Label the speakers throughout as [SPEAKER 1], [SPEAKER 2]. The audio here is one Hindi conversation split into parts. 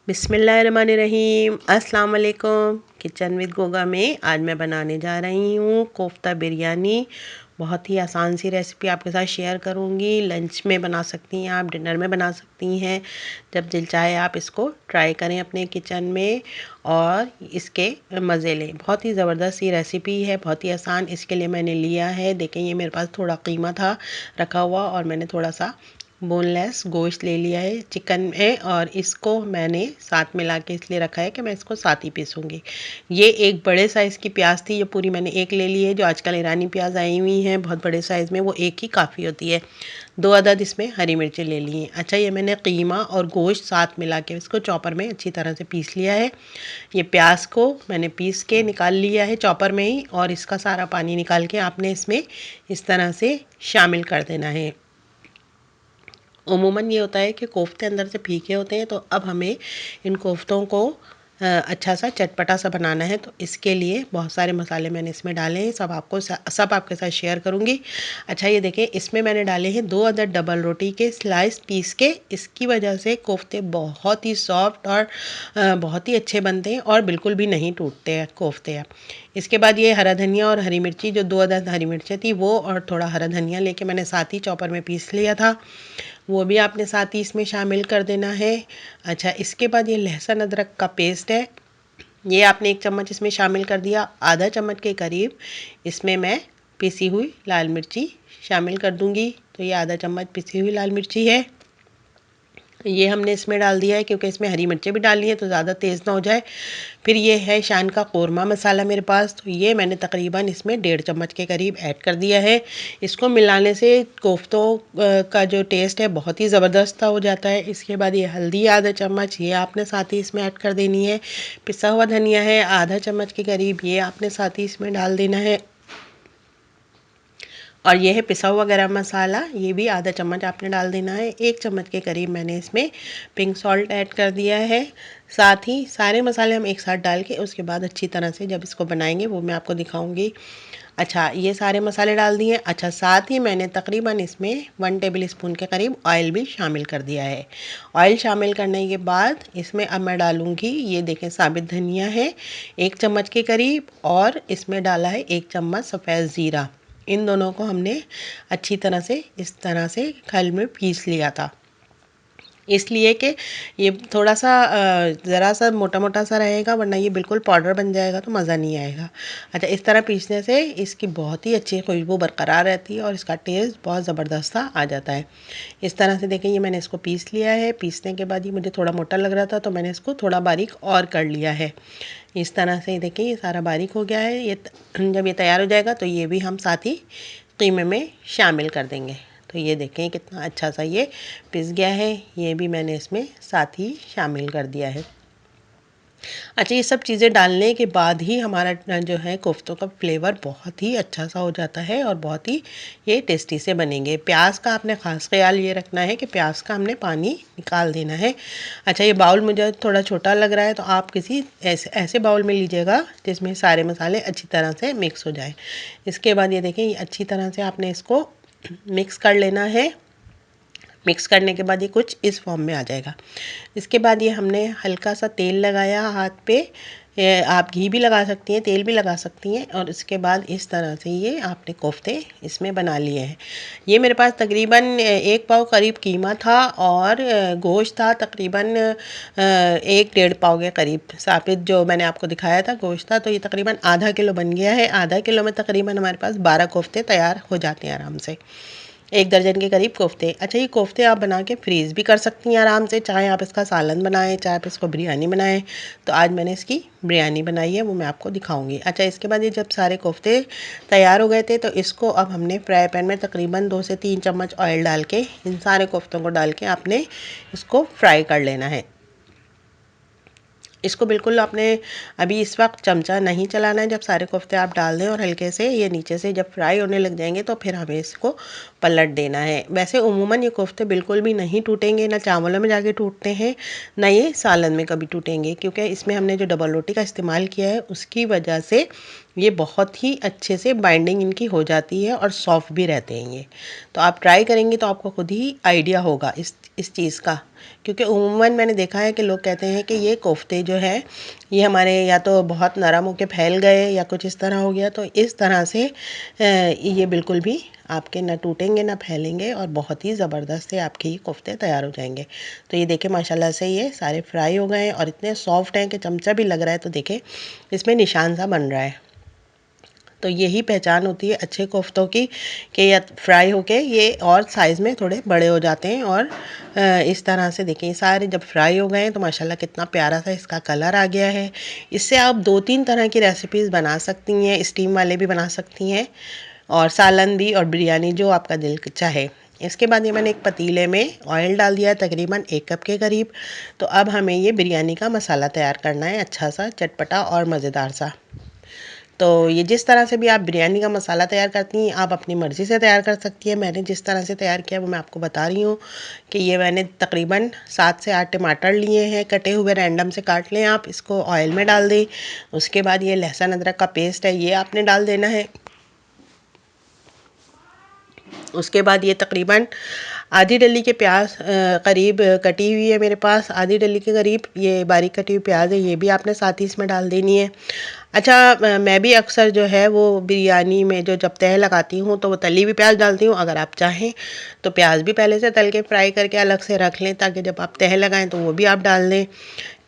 [SPEAKER 1] बिस्मिल्लाहिर्रहमानिर्रहीम। अस्सलाम वालेकुम। किचन विद गोगा में आज मैं बनाने जा रही हूँ कोफ्ता बिरयानी। बहुत ही आसान सी रेसिपी आपके साथ शेयर करूँगी। लंच में बना सकती हैं आप, डिनर में बना सकती हैं। जब दिल चाहे आप इसको ट्राई करें अपने किचन में और इसके मज़े लें। बहुत ही ज़बरदस्त सी रेसिपी है, बहुत ही आसान। इसके लिए मैंने लिया है, देखें ये मेरे पास थोड़ा कीमा था रखा हुआ और मैंने थोड़ा सा बोनलेस गोश्त ले लिया है चिकन में, और इसको मैंने साथ मिला के इसलिए रखा है कि मैं इसको साथ ही पीसूँगी। ये एक बड़े साइज़ की प्याज थी, ये पूरी मैंने एक ले ली है। जो आजकल ईरानी प्याज आई हुई हैं बहुत बड़े साइज़ में, वो एक ही काफ़ी होती है। 2 अदद इसमें हरी मिर्चें ले ली हैं। अच्छा, ये मैंने कीमा और गोश्त साथ मिला के इसको चॉपर में अच्छी तरह से पीस लिया है। ये प्याज को मैंने पीस के निकाल लिया है चॉपर में ही, और इसका सारा पानी निकाल के आपने इसमें इस तरह से शामिल कर देना है। उमूमन ये होता है कि कोफ्ते अंदर से फीके होते हैं, तो अब हमें इन कोफ्तों को अच्छा सा चटपटा सा बनाना है। तो इसके लिए बहुत सारे मसाले मैंने इसमें डाले हैं, सब आपके साथ शेयर करूंगी। अच्छा, ये देखें, इसमें मैंने डाले हैं 2 अदद डबल रोटी के स्लाइस पीस के। इसकी वजह से कोफ्ते बहुत ही सॉफ्ट और बहुत ही अच्छे बनते हैं और बिल्कुल भी नहीं टूटते हैं कोफ्ते। इसके बाद ये हरा धनिया और हरी मिर्ची, जो 2 अदद हरी मिर्चें थी वो और थोड़ा हरा धनिया लेके मैंने साथ ही चॉपर में पीस लिया था, वो भी आपने साथ ही इसमें शामिल कर देना है। अच्छा, इसके बाद ये लहसुन अदरक का पेस्ट है, ये आपने 1 चम्मच इसमें शामिल कर दिया। आधा चम्मच के करीब इसमें मैं पिसी हुई लाल मिर्ची शामिल कर दूंगी। तो ये आधा चम्मच पिसी हुई लाल मिर्ची है, ये हमने इसमें डाल दिया है क्योंकि इसमें हरी मिर्चें भी डालनी है तो ज़्यादा तेज़ ना हो जाए। फिर ये है शान का कौरमा मसाला मेरे पास, तो ये मैंने तकरीबन इसमें 1.5 चम्मच के करीब ऐड कर दिया है। इसको मिलाने से कोफ्तों का जो टेस्ट है बहुत ही ज़बरदस्त हो जाता है। इसके बाद ये हल्दी आधा चम्मच, ये आपने साथ ही इसमें ऐड कर देनी है। पिसा हुआ धनिया है आधा चम्मच के करीब, ये आपने साथ ही इसमें डाल देना है। और ये है पिसा हुआ गरम मसाला, ये भी आधा चम्मच आपने डाल देना है। 1 चम्मच के करीब मैंने इसमें पिंक सॉल्ट ऐड कर दिया है। साथ ही सारे मसाले हम एक साथ डाल के उसके बाद अच्छी तरह से जब इसको बनाएंगे वो मैं आपको दिखाऊंगी। अच्छा, ये सारे मसाले डाल दिए। अच्छा, साथ ही मैंने तकरीबन इसमें 1 टेबल स्पून के करीब ऑयल भी शामिल कर दिया है। ऑयल शामिल करने के बाद इसमें अब मैं डालूँगी, ये देखें साबित धनिया है 1 चम्मच के करीब, और इसमें डाला है 1 चम्मच सफ़ेद ज़ीरा। इन दोनों को हमने अच्छी तरह से इस तरह से खल में पीस लिया था, इसलिए कि ये थोड़ा सा ज़रा सा मोटा मोटा सा रहेगा, वरना ये बिल्कुल पाउडर बन जाएगा तो मज़ा नहीं आएगा। अच्छा, इस तरह पीसने से इसकी बहुत ही अच्छी खुशबू बरकरार रहती है और इसका टेस्ट बहुत ज़बरदस्त सा आ जाता है। इस तरह से देखें, ये मैंने इसको पीस लिया है। पीसने के बाद ये मुझे थोड़ा मोटा लग रहा था तो मैंने इसको थोड़ा बारीक और कर लिया है। इस तरह से देखें ये सारा बारीक हो गया है। जब ये तैयार हो जाएगा तो ये भी हम साथ ही कीमे में शामिल कर देंगे। तो ये देखें कितना अच्छा सा ये पिस गया है, ये भी मैंने इसमें साथ ही शामिल कर दिया है। अच्छा, ये सब चीज़ें डालने के बाद ही हमारा जो है कोफ्तों का फ्लेवर बहुत ही अच्छा सा हो जाता है और बहुत ही ये टेस्टी से बनेंगे। प्याज का आपने ख़ास ख्याल ये रखना है कि प्याज का हमने पानी निकाल देना है। अच्छा, ये बाउल मुझे थोड़ा छोटा लग रहा है तो आप किसी ऐसे बाउल में लीजिएगा जिसमें सारे मसाले अच्छी तरह से मिक्स हो जाए। इसके बाद ये देखें, ये अच्छी तरह से आपने इसको मिक्स कर लेना है। मिक्स करने के बाद ये कुछ इस फॉर्म में आ जाएगा। इसके बाद ये हमने हल्का सा तेल लगाया हाथ पे, आप घी भी लगा सकती हैं, तेल भी लगा सकती हैं, और इसके बाद इस तरह से ये आपने कोफ्ते इसमें बना लिए हैं। ये मेरे पास तकरीबन 1 पाव करीब कीमा था और गोश्त था तकरीबन 1 डेढ़ पाव के करीब। साबित जो मैंने आपको दिखाया था गोश्त था, तो ये तकरीबन आधा किलो बन गया है। आधा किलो में तकरीबन हमारे पास 12 कोफ्ते तैयार हो जाते हैं आराम से, 1 दर्जन के करीब कोफ्ते। अच्छा, ये कोफ्ते आप बना के फ्रीज़ भी कर सकती हैं आराम से, चाहे आप इसका सालन बनाएं, चाहे आप इसको बिरयानी बनाएं। तो आज मैंने इसकी बिरयानी बनाई है, वो मैं आपको दिखाऊंगी। अच्छा, इसके बाद ये जब सारे कोफ्ते तैयार हो गए थे तो इसको अब हमने फ्राई पैन में तकरीबन 2 से 3 चम्मच ऑयल डाल के इन सारे कोफ्तों को डाल के आपने इसको फ्राई कर लेना है। इसको बिल्कुल आपने अभी इस वक्त चमचा नहीं चलाना है। जब सारे कोफ्ते आप डाल दें और हल्के से ये नीचे से जब फ्राई होने लग जाएंगे तो फिर हमें इसको पलट देना है। वैसे उमूमन ये कोफ्ते बिल्कुल भी नहीं टूटेंगे, ना चावलों में जाके टूटते हैं, ना ये सालन में कभी टूटेंगे, क्योंकि इसमें हमने जो डबल रोटी का इस्तेमाल किया है उसकी वजह से ये बहुत ही अच्छे से बाइंडिंग इनकी हो जाती है और सॉफ्ट भी रहते हैं ये। तो आप ट्राई करेंगे तो आपको खुद ही आइडिया होगा इस चीज़ का। क्योंकि उमूमन मैंने देखा है कि लोग कहते हैं कि ये कोफ्ते जो है ये हमारे या तो बहुत नरम होके फैल गए या कुछ इस तरह हो गया। तो इस तरह से ये बिल्कुल भी आपके ना टूटेंगे ना फैलेंगे और बहुत ही ज़बरदस्त से आपके ये कोफ्ते तैयार हो जाएंगे। तो ये देखें माशाल्लाह से ये सारे फ्राई हो गए हैं और इतने सॉफ्ट हैं कि चमचा भी लग रहा है तो देखें इसमें निशान सा बन रहा है। तो यही पहचान होती है अच्छे कोफ्तों की कि या फ्राई होके ये और साइज़ में थोड़े बड़े हो जाते हैं। और इस तरह से देखें सारे जब फ्राई हो गए हैं तो माशाल्लाह कितना प्यारा सा इसका कलर आ गया है। इससे आप 2-3 तरह की रेसिपीज़ बना सकती हैं, स्टीम वाले भी बना सकती हैं और सालन भी और बिरयानी जो आपका दिल चाहे। इसके बाद ये मैंने एक पतीले में ऑयल डाल दिया तकरीबन 1 कप के करीब। तो अब हमें ये बिरयानी का मसाला तैयार करना है, अच्छा सा चटपटा और मज़ेदार सा। तो ये जिस तरह से भी आप बिरयानी का मसाला तैयार करती हैं आप अपनी मर्ज़ी से तैयार कर सकती हैं। मैंने जिस तरह से तैयार किया वो मैं आपको बता रही हूँ कि ये मैंने तकरीबन 7 से 8 टमाटर लिए हैं, कटे हुए रैंडम से काट लें आप, इसको ऑयल में डाल दें। उसके बाद ये लहसुन अदरक का पेस्ट है ये आपने डाल देना है। उसके बाद ये तकरीबन आधी डली के प्याज करीब कटी हुई है मेरे पास, आधी डली के करीब ये बारीक कटी हुई प्याज है, ये भी आपने साथ ही इसमें डाल देनी है। अच्छा मैं भी अक्सर जो है वो बिरयानी में जो जब तह लगाती हूँ तो वो तली हुई प्याज डालती हूँ। अगर आप चाहें तो प्याज भी पहले से तल के फ्राई करके अलग से रख लें ताकि जब आप तह लगाएं तो वो भी आप डाल दें।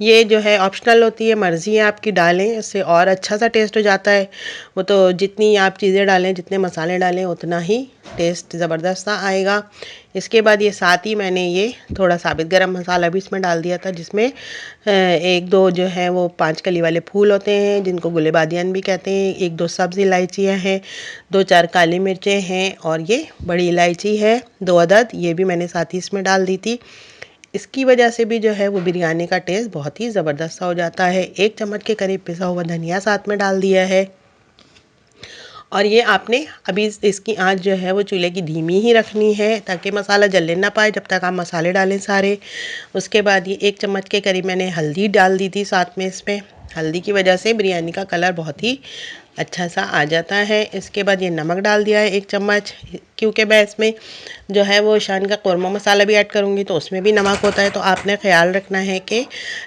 [SPEAKER 1] ये जो है ऑप्शनल होती है, मर्ज़ी है आपकी, डालें इससे और अच्छा सा टेस्ट हो जाता है। वो तो जितनी आप चीज़ें डालें जितने मसाले डालें उतना ही टेस्ट ज़बरदस्त सा आएगा। इसके बाद ये साथ ही मैंने ये थोड़ा साबित गरम मसाला भी इसमें डाल दिया था जिसमें 1-2 जो है वो 5 कली वाले फूल होते हैं जिनको गुले बादियान भी कहते हैं, 1-2 सब्ज़ इलायचियाँ हैं, 2-4 काली मिर्चें हैं और ये बड़ी इलायची है 2 अदद, ये भी मैंने साथ ही इसमें डाल दी थी। इसकी वजह से भी जो है वो बिरयानी का टेस्ट बहुत ही ज़बरदस्त सा हो जाता है। 1 चम्मच के करीब पिसा हुआ धनिया साथ में डाल दिया है। और ये आपने अभी इसकी आंच जो है वो चूल्हे की धीमी ही रखनी है ताकि मसाला जलने ना पाए जब तक आप मसाले डालें सारे। उसके बाद ये 1 चम्मच के करीब मैंने हल्दी डाल दी थी साथ में इसमें। हल्दी की वजह से बिरयानी का कलर बहुत ही अच्छा सा आ जाता है। इसके बाद ये नमक डाल दिया है 1 चम्मच, क्योंकि मैं इसमें जो है वो शान का कौरमा मसाला भी ऐड करूँगी तो उसमें भी नमक होता है, तो आपने ख़्याल रखना है कि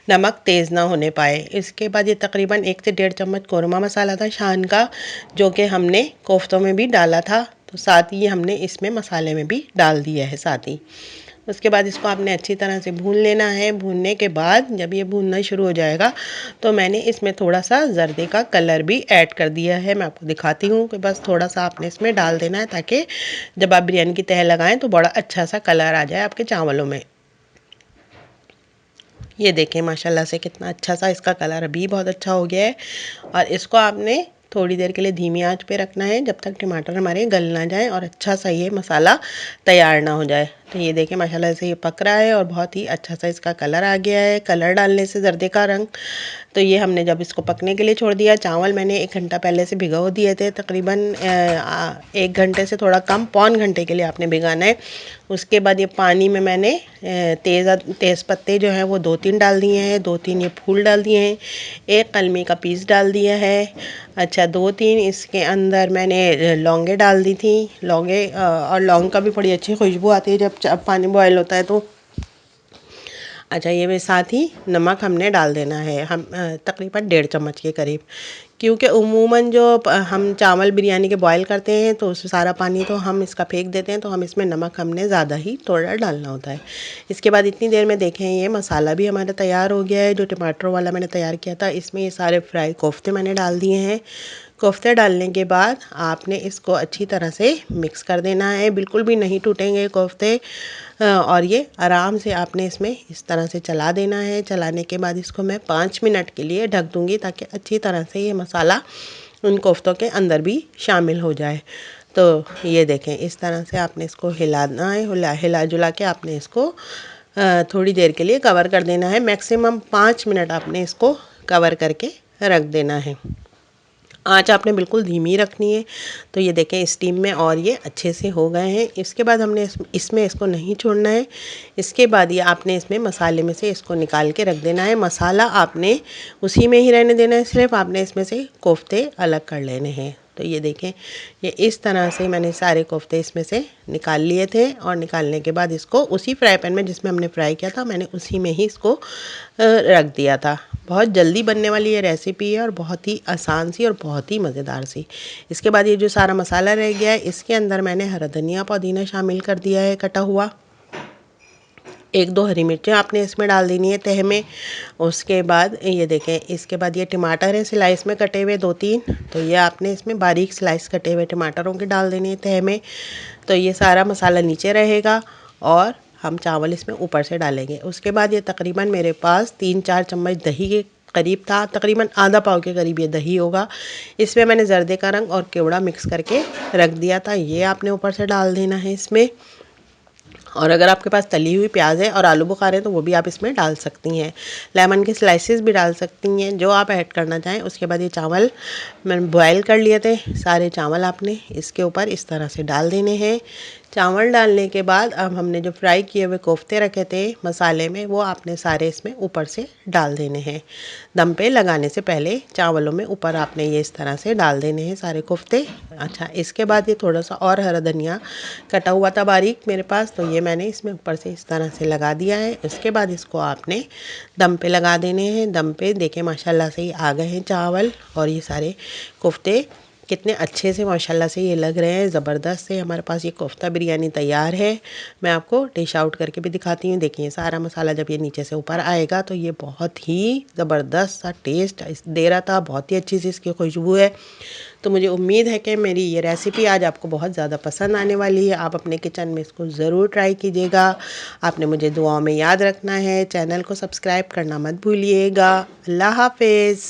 [SPEAKER 1] नमक तेज़ ना होने पाए। इसके बाद ये तकरीबन 1 से 1.5 चम्मच कौरमा मसाला था शान का, जो कि हमने कोफ्तों में भी डाला था, तो साथ ही हमने इसमें मसाले में भी डाल दिया है साथ ही। उसके बाद इसको आपने अच्छी तरह से भून लेना है। भूनने के बाद जब ये भूनना शुरू हो जाएगा तो मैंने इसमें थोड़ा सा जर्दे का कलर भी ऐड कर दिया है। मैं आपको दिखाती हूँ कि बस थोड़ा सा आपने इसमें डाल देना है ताकि जब आप बिरयानी की तह लगाएं तो बड़ा अच्छा सा कलर आ जाए आपके चावलों में। ये देखें माशाल्लाह से कितना अच्छा सा इसका कलर अभी बहुत अच्छा हो गया है। और इसको आपने थोड़ी देर के लिए धीमी आंच पे रखना है जब तक टमाटर हमारे गल ना जाए और अच्छा सा ये मसाला तैयार ना हो जाए। तो ये देखें माशाल्लाह से ये पक रहा है और बहुत ही अच्छा सा इसका कलर आ गया है। कलर डालने से जर्दे का रंग, तो ये हमने जब इसको पकने के लिए छोड़ दिया, चावल मैंने 1 घंटा पहले से भिगो दिए थे, तकरीबन 1 घंटे से थोड़ा कम, पौन घंटे के लिए आपने भिगाना है। उसके बाद ये पानी में मैंने तेज़ पत्ते जो हैं वो 2-3 डाल दिए हैं, 2-3 ये फूल डाल दिए हैं, 1 कलमी का पीस डाल दिया है। अच्छा 2-3 इसके अंदर मैंने लौंगे डाल दी थी, लौंगे और लौंग का भी बड़ी अच्छी खुशबू आती है जब पानी बॉयल होता है तो। अच्छा ये भी साथ ही नमक हमने डाल देना है, हम तकरीबन 1.5 चम्मच के करीब, क्योंकि उमूमन जो हम चावल बिरयानी के बॉयल करते हैं तो उस सारा पानी तो हम इसका फेंक देते हैं, तो हम इसमें नमक हमने ज़्यादा ही थोड़ा डालना होता है। इसके बाद इतनी देर में देखें ये मसाला भी हमारा तैयार हो गया है, जो टमाटर वाला मैंने तैयार किया था इसमें ये सारे फ्राई कोफ्ते मैंने डाल दिए हैं। कोफ्ते डालने के बाद आपने इसको अच्छी तरह से मिक्स कर देना है, बिल्कुल भी नहीं टूटेंगे कोफ्ते। और ये आराम से आपने इसमें इस तरह से चला देना है। चलाने के बाद इसको मैं 5 मिनट के लिए ढक दूँगी ताकि अच्छी तरह से ये मसाला उन कोफ्तों के अंदर भी शामिल हो जाए। तो ये देखें इस तरह से आपने इसको हिलाना है, हिला जुला के आपने इसको थोड़ी देर के लिए कवर कर देना है। मैक्सिमम 5 मिनट आपने इसको कवर करके रख देना है। आँच आपने बिल्कुल धीमी रखनी है। तो ये देखें स्टीम में और ये अच्छे से हो गए हैं। इसके बाद हमने इसमें इसको नहीं छोड़ना है। इसके बाद ये आपने इसमें मसाले में से इसको निकाल के रख देना है। मसाला आपने उसी में ही रहने देना है, सिर्फ आपने इसमें से कोफ्ते अलग कर लेने हैं। तो तो ये देखें, ये इस तरह से मैंने सारे कोफ्ते इसमें से निकाल लिए थे और निकालने के बाद इसको उसी फ्राई पैन में जिसमें हमने फ्राई किया था मैंने उसी में ही इसको रख दिया था। बहुत जल्दी बनने वाली ये रेसिपी है और बहुत ही आसान सी और बहुत ही मज़ेदार सी। इसके बाद ये जो सारा मसाला रह गया है इसके अंदर मैंने हरा धनिया पुदीना शामिल कर दिया है कटा हुआ। 1-2 हरी मिर्चें आपने इसमें डाल देनी है तह में। उसके बाद ये देखें, इसके बाद ये टमाटर है स्लाइस में कटे हुए 2-3, तो ये आपने इसमें बारीक स्लाइस कटे हुए टमाटरों के डाल देने हैं तह में। तो ये सारा मसाला नीचे रहेगा और हम चावल इसमें ऊपर से डालेंगे। उसके बाद ये तकरीबन मेरे पास 3-4 चम्मच दही के करीब था, तकरीबन आधा पाव के करीब ये दही होगा। इसमें मैंने जर्दे का रंग और केवड़ा मिक्स करके रख दिया था, ये आपने ऊपर से डाल देना है इसमें। और अगर आपके पास तली हुई प्याज है और आलू बुखारे हैं तो वो भी आप इसमें डाल सकती हैं। लेमन के स्लाइसेस भी डाल सकती हैं, जो आप ऐड करना चाहें। उसके बाद ये चावल मैंने बॉयल कर लिए थे, सारे चावल आपने इसके ऊपर इस तरह से डाल देने हैं। चावल डालने के बाद अब हमने जो फ्राई किए हुए कोफ्ते रखे थे मसाले में वो आपने सारे इसमें ऊपर से डाल देने हैं। दम पे लगाने से पहले चावलों में ऊपर आपने ये इस तरह से डाल देने हैं सारे कोफ्ते। अच्छा, इसके बाद ये थोड़ा सा और हरा धनिया कटा हुआ था बारीक मेरे पास, तो ये मैंने इसमें ऊपर से इस तरह से लगा दिया है। उसके बाद इसको आपने दम पे लगा देने हैं। दम पे देखें माशाल्लाह से ही आ गए हैं चावल और ये सारे कोफ्ते कितने अच्छे से माशाल्लाह से ये लग रहे हैं, ज़बरदस्त से। हमारे पास ये कोफ्ता बिरयानी तैयार है। मैं आपको डिश आउट करके भी दिखाती हूँ। देखिए सारा मसाला जब ये नीचे से ऊपर आएगा तो ये बहुत ही ज़बरदस्त सा टेस्ट दे रहा था, बहुत ही अच्छी सी इसकी खुशबू है। तो मुझे उम्मीद है कि मेरी ये रेसिपी आज आपको बहुत ज़्यादा पसंद आने वाली है। आप अपने किचन में इसको ज़रूर ट्राई कीजिएगा। आपने मुझे दुआओं में याद रखना है। चैनल को सब्सक्राइब करना मत भूलिएगा। अल्लाह हाफिज़।